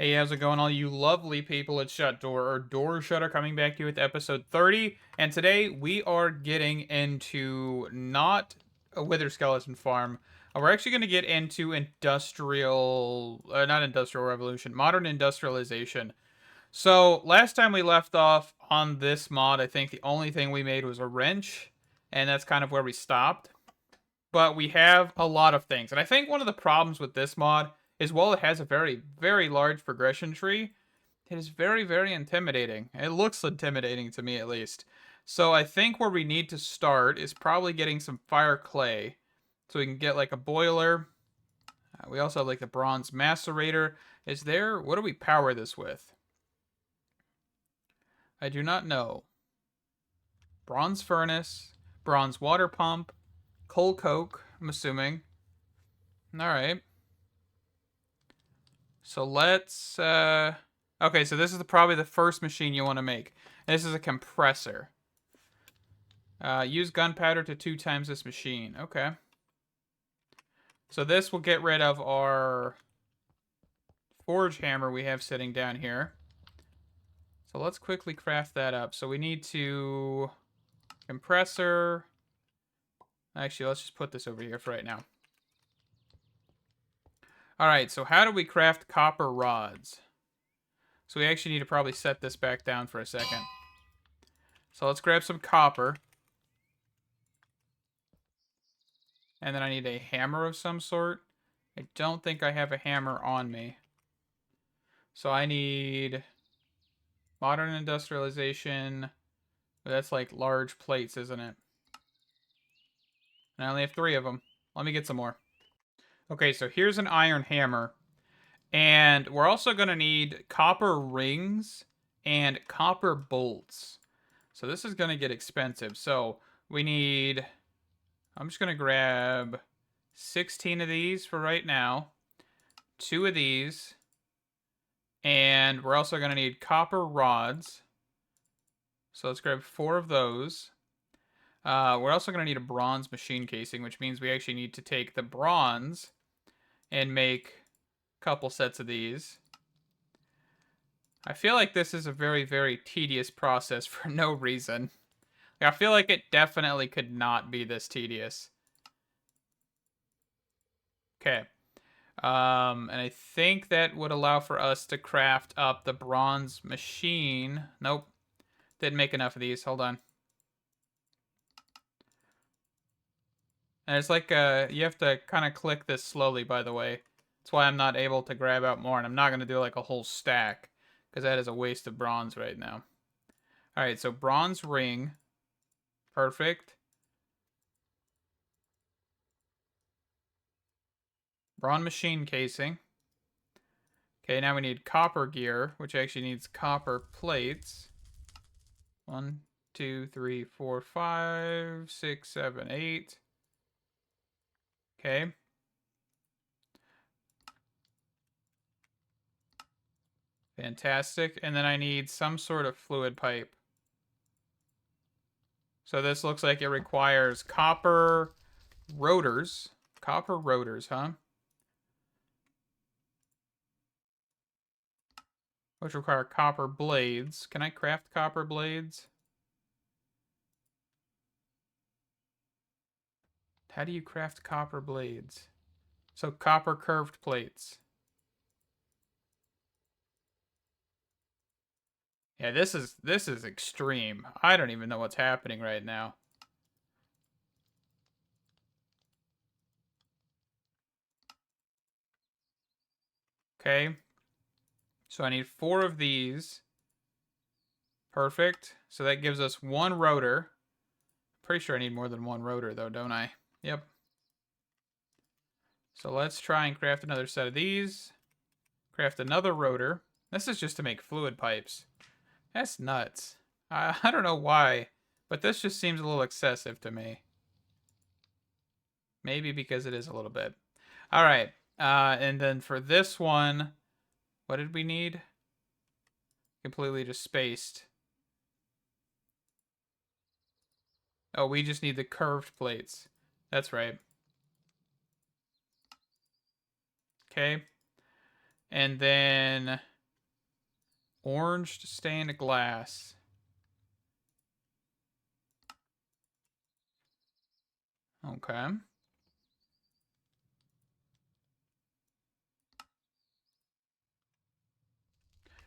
Hey, how's it going, all you lovely people at Shut Door, or Door Shutter, coming back to you with episode 30. And today we are getting into not a Wither Skeleton farm. We're actually going to get into not Industrial Revolution, Modern Industrialization. So, last time we left off on this mod, I think the only thing we made was a wrench, and that's kind of where we stopped. But we have a lot of things. And I think one of the problems with this mod is while it has a very, very large progression tree, it is very, very intimidating. It looks intimidating to me, at least. So I think where we need to start is probably getting some fire clay. So we can get like a boiler. We also have like the bronze macerator. Is there... What do we power this with? I do not know. Bronze furnace. Bronze water pump. Coal coke, I'm assuming. Alright. So let's... Okay, so this is probably the first machine you want to make. This is a compressor. Use gunpowder to 2 times this machine. Okay. So this will get rid of our forge hammer we have sitting down here. So let's quickly craft that up. So we need to... Compressor. Actually, let's just put this over here for right now. Alright, so how do we craft copper rods? So we actually need to probably set this back down for a second. So let's grab some copper. And then I need a hammer of some sort. I don't think I have a hammer on me. So I need Modern Industrialization. That's like large plates, isn't it? And I only have 3 of them. Let me get some more. Okay, so here's an iron hammer. And we're also going to need copper rings and copper bolts. So this is going to get expensive. So we need... I'm just going to grab 16 of these for right now. 2 of these. And we're also going to need copper rods. So let's grab 4 of those. We're also going to need a bronze machine casing, which means we actually need to take the bronze and make a couple sets of these. I feel like this is a very, very tedious process for no reason. I feel like it definitely could not be this tedious. Okay. And I think that would allow for us to craft up the bronze machine. Nope. Didn't make enough of these. Hold on. And it's like, you have to kind of click this slowly, by the way. That's why I'm not able to grab out more, and I'm not going to do like a whole stack, because that is a waste of bronze right now. Alright, so bronze ring. Perfect. Bronze machine casing. Okay, now we need copper gear, which actually needs copper plates. 1, 2, 3, 4, 5, 6, 7, 8. Okay. Fantastic. And then I need some sort of fluid pipe. So this looks like it requires copper rotors. Copper rotors, huh? Which require copper blades. Can I craft copper blades? How do you craft copper blades? So copper curved plates. Yeah, this is extreme. I don't even know what's happening right now. Okay. So I need 4 of these. Perfect. So that gives us 1 rotor. Pretty sure I need more than 1 rotor though, don't I? Yep. So let's try and craft another set of these. Craft another rotor. This is just to make fluid pipes. That's nuts. I don't know why, but this just seems a little excessive to me. Maybe because it is a little bit. All right. And then for this one, what did we need? Completely just spaced. Oh, we just need the curved plates. That's right. Okay. And then orange stained glass. Okay.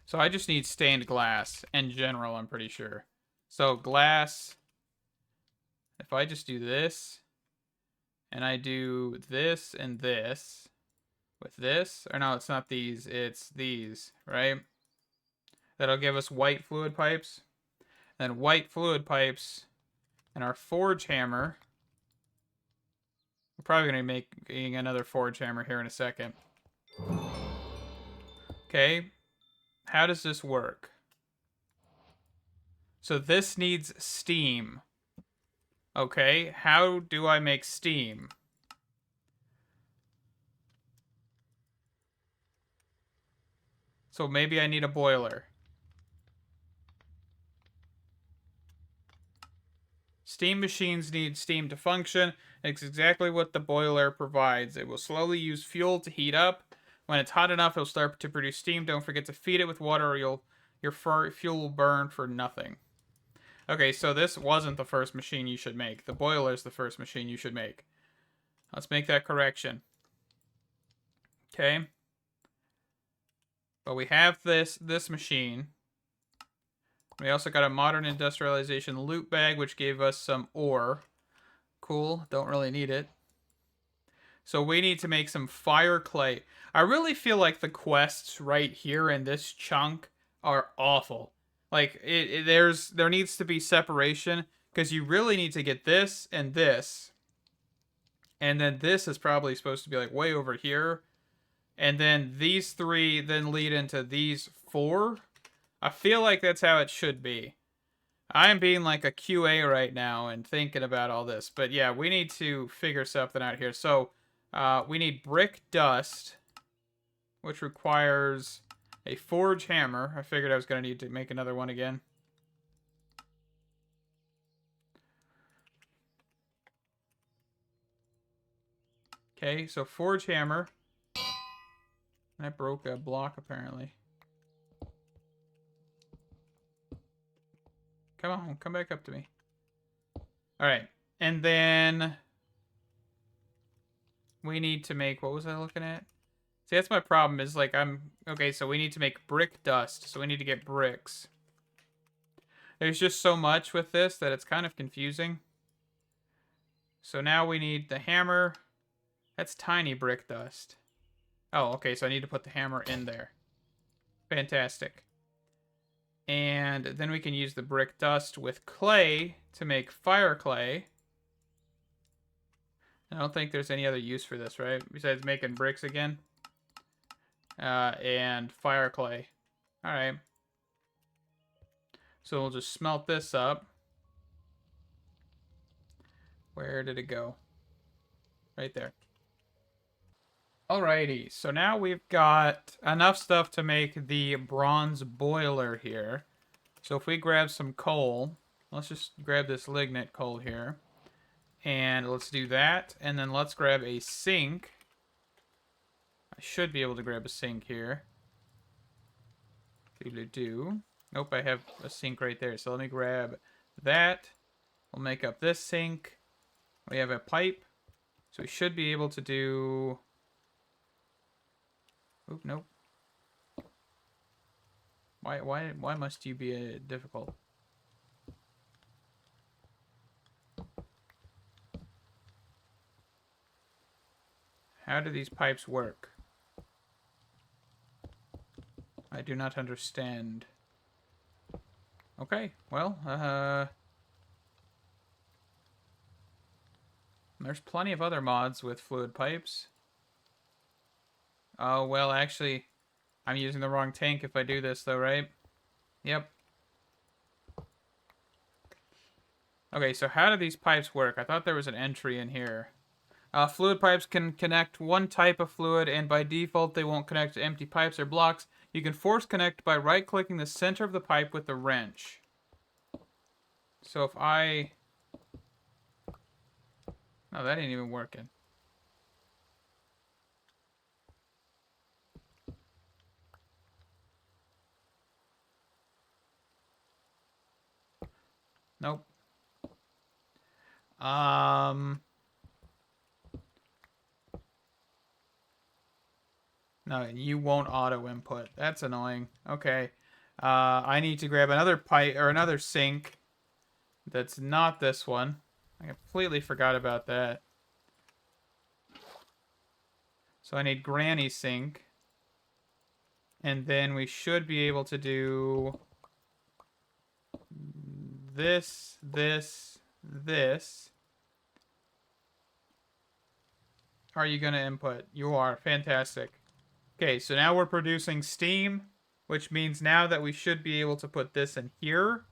So I just need stained glass in general, I'm pretty sure. So glass, if I just do this, and I do this and this with this, or no, it's not these, it's these, right? That'll give us white fluid pipes. Then white fluid pipes and our forge hammer. We're probably going to be making another forge hammer here in a second. Okay, how does this work? So this needs steam. Okay, how do I make steam? So maybe I need a boiler. Steam machines need steam to function. It's exactly what the boiler provides. It will slowly use fuel to heat up. When it's hot enough, it'll start to produce steam. Don't forget to feed it with water or your fuel will burn for nothing. Okay, so this wasn't the first machine you should make. The boiler's the first machine you should make. Let's make that correction. Okay. But we have this machine. We also got a Modern Industrialization loot bag, which gave us some ore. Cool. Don't really need it. So we need to make some fire clay. I really feel like the quests right here in this chunk are awful. Like there needs to be separation because you really need to get this and this. And then this is probably supposed to be like way over here. And then these three then lead into these four. I feel like that's how it should be. I'm being like a QA right now and thinking about all this. But yeah, we need to figure something out here. So we need brick dust, which requires a forge hammer. I figured I was going to need to make another one again. Okay, so forge hammer. That broke a block, apparently. Come on, come back up to me. Alright, and then we need to make... What was I looking at? See, that's my problem, is like okay, so we need to make brick dust, so we need to get bricks. There's just so much with this that it's kind of confusing. So now we need the hammer. That's tiny brick dust. Oh, okay, so I need to put the hammer in there. Fantastic. And then we can use the brick dust with clay to make fire clay. I don't think there's any other use for this, right? Besides making bricks again. And fire clay. Alright. So we'll just smelt this up. Where did it go? Right there. Alrighty, so now we've got enough stuff to make the bronze boiler here. So if we grab some coal, let's just grab this lignite coal here. And let's do that, and then let's grab a sink. I should be able to grab a sink here. Do. Nope, I have a sink right there. So let me grab that. We'll make up this sink. We have a pipe. So we should be able to do... Oop, nope. Why must you be difficult? How do these pipes work? I do not understand. Okay, well, there's plenty of other mods with fluid pipes. Oh, well, actually, I'm using the wrong tank if I do this, though, right? Yep. Okay, so how do these pipes work? I thought there was an entry in here. Fluid pipes can connect one type of fluid, and by default, they won't connect to empty pipes or blocks. You can force connect by right-clicking the center of the pipe with the wrench. So if I... No, that ain't even working. Nope. No, you won't auto input. That's annoying. Okay. I need to grab another pipe or another sink. That's not this one. I completely forgot about that. So I need granny sink. And then we should be able to do this, this. Are you going to input? You are. Fantastic. Okay, so now we're producing steam, which means now that we should be able to put this in here.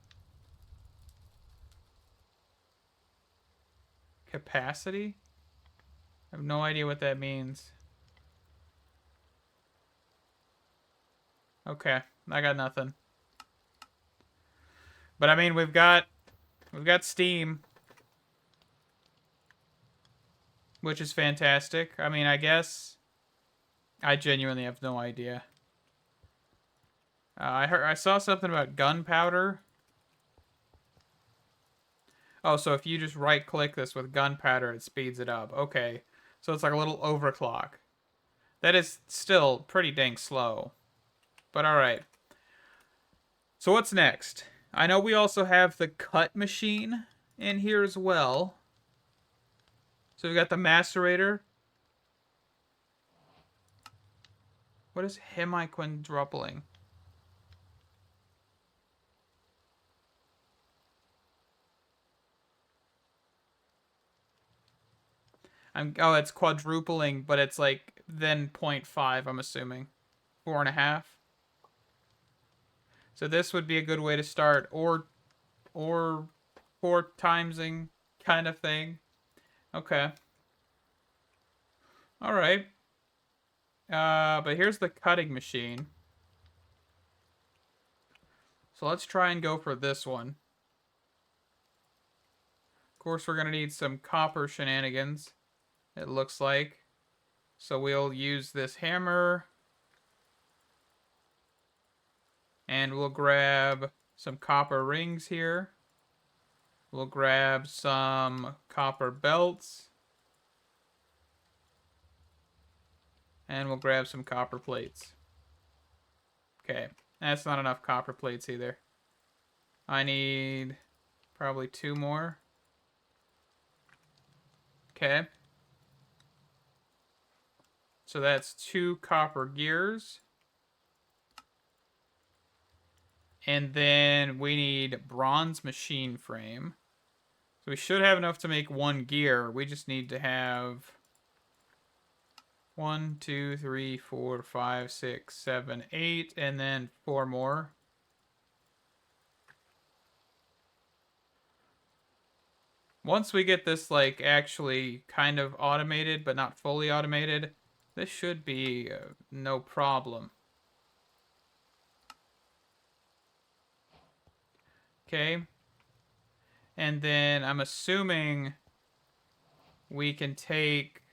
Capacity? I have no idea what that means. Okay, I got nothing. But I mean, we've got steam, which is fantastic. I mean, I guess I genuinely have no idea. I saw something about gunpowder. Oh, so if you just right-click this with gunpowder, it speeds it up. Okay, so it's like a little overclock. That is still pretty dang slow. But alright. So what's next? I know we also have the cut machine in here as well. So we got the macerator. What is hemiquadrupling? Oh, it's quadrupling, but it's like then 0.5, I'm assuming. 4.5. So this would be a good way to start, or 4 timesing kind of thing. Okay. All right. But here's the cutting machine. So let's try and go for this one. Of course, we're gonna need some copper shenanigans, it looks like. So we'll use this hammer. And we'll grab some copper rings here. We'll grab some copper belts. And we'll grab some copper plates. Okay, that's not enough copper plates either. I need probably 2 more. Okay. So that's 2 copper gears. And then we need bronze machine frame. So we should have enough to make 1 gear. We just need to have 1, 2, 3, 4, 5, 6, 7, 8, and then 4 more. Once we get this like actually kind of automated, but not fully automated, this should be no problem. Okay. And then I'm assuming we can take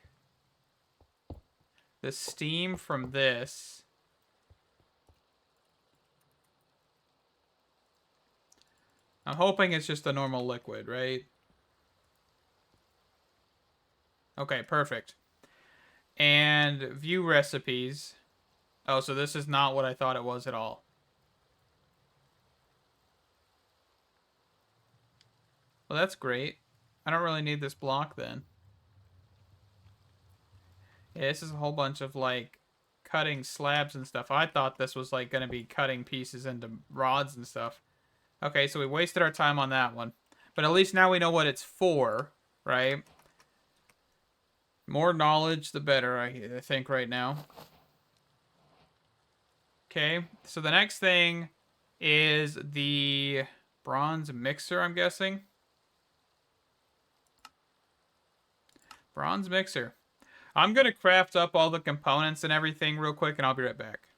the steam from this. I'm hoping it's just a normal liquid, right? Okay, perfect. And view recipes. Oh, so this is not what I thought it was at all. Well, that's great. I don't really need this block then. Yeah, this is a whole bunch of, like, cutting slabs and stuff. I thought this was, like, going to be cutting pieces into rods and stuff. Okay, so we wasted our time on that one. But at least now we know what it's for, right? More knowledge, the better, I think, right now. Okay, so the next thing is the bronze mixer, I'm guessing. Bronze mixer. I'm going to craft up all the components and everything real quick, and I'll be right back.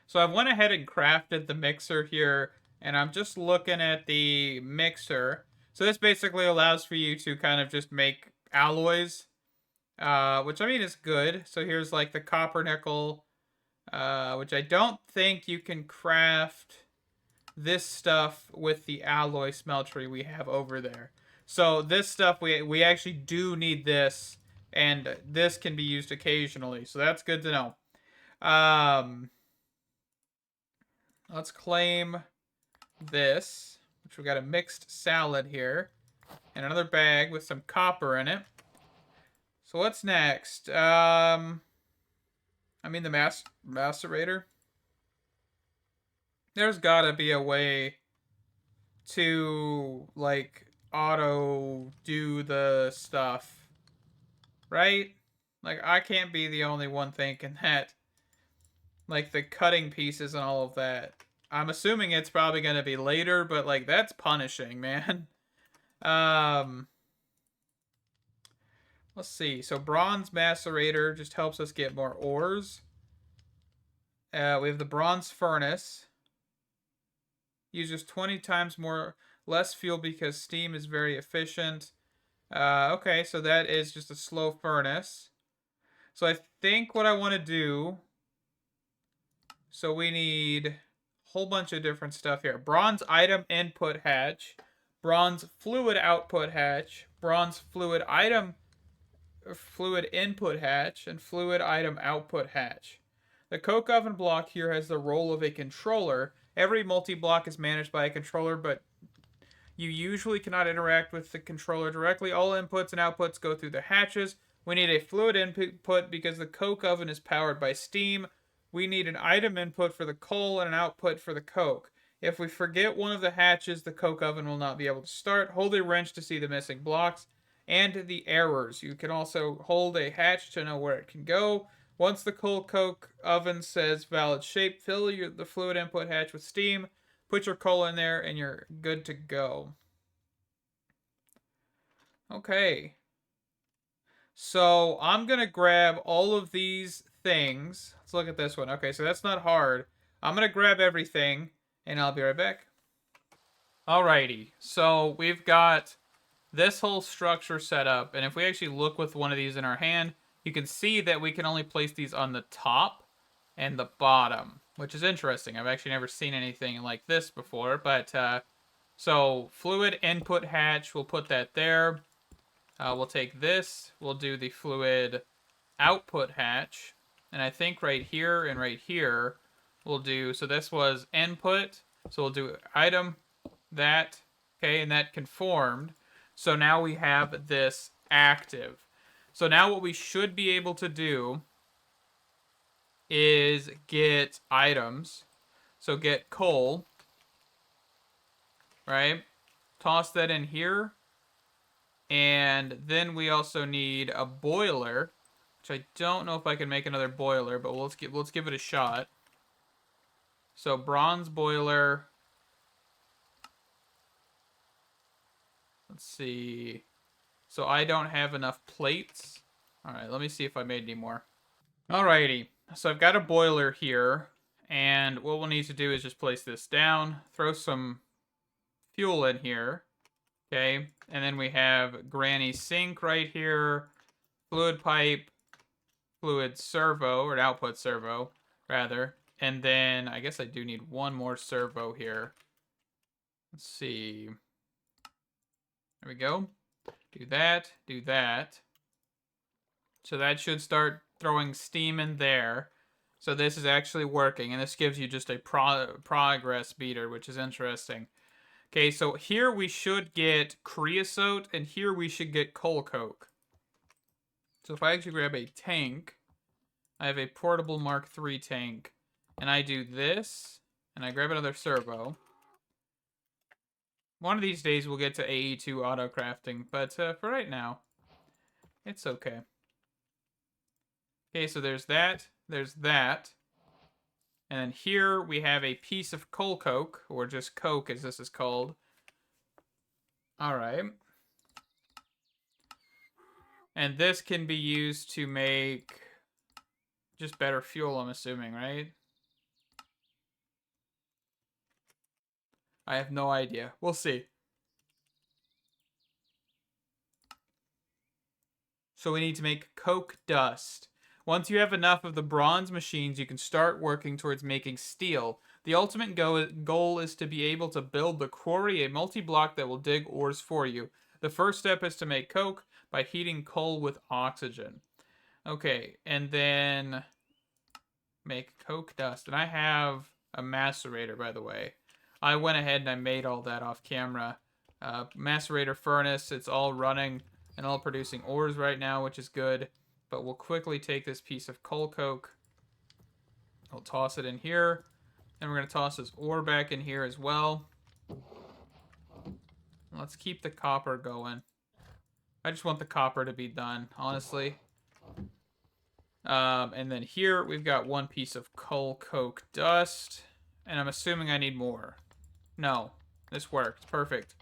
So I went ahead and crafted the mixer here, and I'm just looking at the mixer. So this basically allows for you to kind of just make alloys, which I mean is good. So here's like the copper nickel, which I don't think you can craft this stuff with the alloy smeltery we have over there. So this stuff, we actually do need this, and this can be used occasionally. So that's good to know. Let's claim this, which we got a mixed salad here, and another bag with some copper in it. So what's next? I mean the macerator. There's gotta be a way to like auto do the stuff, right? Like I can't be the only one thinking that. Like the cutting pieces and all of that. I'm assuming it's probably gonna be later, but like that's punishing, man. Um, let's see. So bronze macerator just helps us get more ores. We have the bronze furnace. Uses 20 times less fuel because steam is very efficient. Okay, so that is just a slow furnace. So I think what I want to do. So we need a whole bunch of different stuff here. Bronze item input hatch, bronze fluid output hatch, bronze fluid input hatch, and fluid item output hatch. The coke oven block here has the role of a controller. Every multi-block is managed by a controller, but you usually cannot interact with the controller directly. All inputs and outputs go through the hatches. We need a fluid input because the coke oven is powered by steam. We need an item input for the coal and an output for the coke. If we forget one of the hatches, the coke oven will not be able to start. Hold a wrench to see the missing blocks and the errors. You can also hold a hatch to know where it can go. Once the coal coke oven says valid shape, fill the fluid input hatch with steam. Put your coal in there and you're good to go. Okay. So I'm going to grab all of these things. Let's look at this one. Okay, so that's not hard. I'm going to grab everything and I'll be right back. Alrighty, so we've got this whole structure set up. And if we actually look with one of these in our hand, you can see that we can only place these on the top and the bottom, which is interesting. I've actually never seen anything like this before. But so fluid input hatch, we'll put that there. We'll take this. We'll do the fluid output hatch. And I think right here and right here, we'll do, so this was input. So we'll do item, that, okay, and that conformed. So now we have this active. So now what we should be able to do is get items. So get coal, right? Toss that in here. And then we also need a boiler, which I don't know if I can make another boiler, but let's give it a shot. So bronze boiler. Let's see. So I don't have enough plates. All right, let me see if I made any more. Alrighty, so I've got a boiler here, and what we'll need to do is just place this down, throw some fuel in here, okay, and then we have granny sink right here, fluid pipe, fluid servo, or an output servo, rather, and then I guess I do need one more servo here. Let's see. There we go. Do that, do that. So that should start throwing steam in there. So this is actually working, and this gives you just a progress beater, which is interesting. Okay, so here we should get creosote, and here we should get coal coke. So if I actually grab a tank, I have a portable Mark III tank, and I do this, and I grab another servo. One of these days we'll get to AE2 auto crafting, but for right now, it's okay. Okay, so there's that, and then here we have a piece of coal coke, or just coke as this is called. Alright. And this can be used to make just better fuel, I'm assuming, right? I have no idea. We'll see. So we need to make coke dust. Once you have enough of the bronze machines, you can start working towards making steel. The ultimate goal is to be able to build the quarry, a multi-block that will dig ores for you. The first step is to make coke by heating coal with oxygen. Okay, and then make coke dust. And I have a macerator, by the way. I went ahead and I made all that off camera. Macerator furnace, it's all running and all producing ores right now, which is good. But we'll quickly take this piece of coal coke. We'll toss it in here. And we're going to toss this ore back in here as well. Let's keep the copper going. I just want the copper to be done, honestly. And then here we've got one piece of coal coke dust. And I'm assuming I need more. No, this worked. Perfect.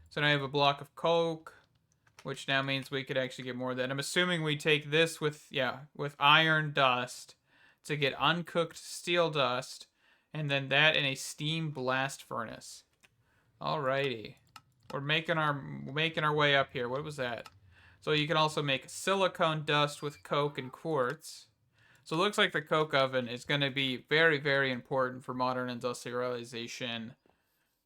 So now I have a block of coke, which now means we could actually get more of that. I'm assuming we take this with iron dust to get uncooked steel dust, and then that in a steam blast furnace. Alrighty. We're making our way up here. What was that? So you can also make silicone dust with coke and quartz. So it looks like the coke oven is going to be very, very important for modern industrialization.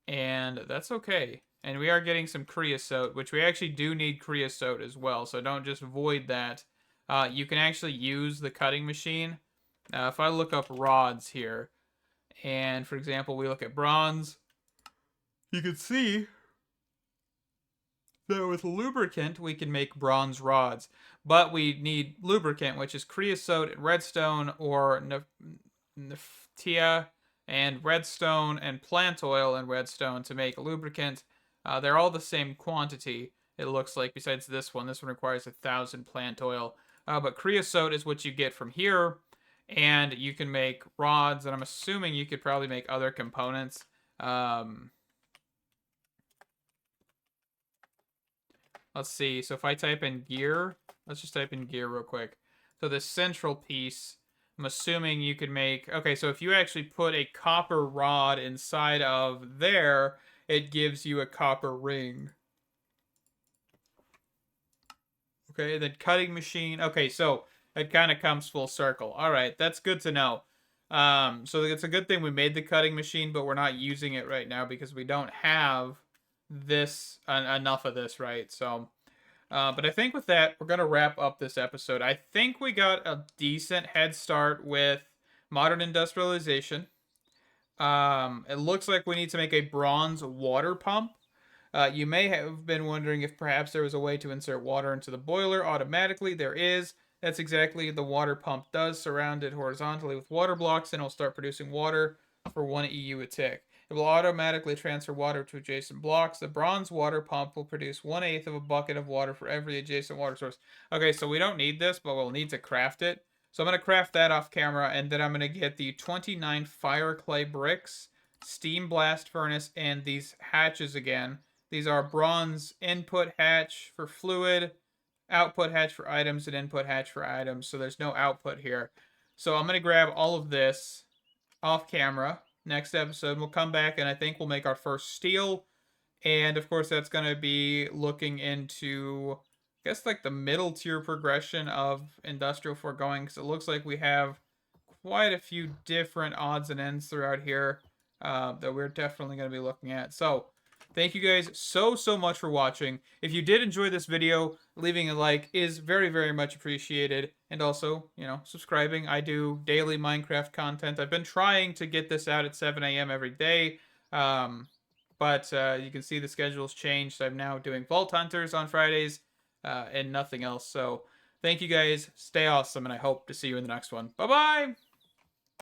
And that's okay. And we are getting some creosote, which we actually do need creosote as well. So don't just void that. You can actually use the cutting machine. If I look up rods here, and for example, we look at bronze, you can see that with lubricant, we can make bronze rods. But we need lubricant, which is creosote, redstone, or nephtha, and redstone, and plant oil and redstone to make lubricant. They're all the same quantity, it looks like, besides this one. This one requires 1,000 plant oil. But creosote is what you get from here. And you can make rods, and I'm assuming you could probably make other components. Let's see. So if I type in gear, let's just type in gear real quick. So this central piece, I'm assuming you could make... Okay, so if you actually put a copper rod inside of there, it gives you a copper ring. Okay, the cutting machine. Okay, so it kind of comes full circle. All right, that's good to know. So it's a good thing we made the cutting machine, but we're not using it right now because we don't have this enough of this, right? So, but I think with that, we're gonna wrap up this episode. I think we got a decent head start with modern industrialization. It looks like we need to make a bronze water pump. You may have been wondering if perhaps there was a way to insert water into the boiler automatically. There is. That's exactly what the water pump does, surrounded horizontally with water blocks, and it'll start producing water for 1 EU a tick. It will automatically transfer water to adjacent blocks. The bronze water pump will produce 1/8 of a bucket of water for every adjacent water source. Okay, so we don't need this, but we'll need to craft it. So I'm going to craft that off camera, and then I'm going to get the 29 fire clay bricks, steam blast furnace, and these hatches again. These are bronze input hatch for fluid, output hatch for items, and input hatch for items. So there's no output here. So I'm going to grab all of this off camera. Next episode, we'll come back, and I think we'll make our first steel. And, of course, that's going to be looking into, I guess, like the middle tier progression of industrial foregoing, because it looks like we have quite a few different odds and ends throughout here that we're definitely going to be looking at. So, thank you guys so much for watching. If you did enjoy this video, leaving a like is very, very much appreciated. And also, subscribing. I do daily Minecraft content. I've been trying to get this out at 7 a.m. every day. But you can see the schedule's changed. So I'm now doing Vault Hunters on Fridays and nothing else. So thank you guys. Stay awesome. And I hope to see you in the next one. Bye-bye.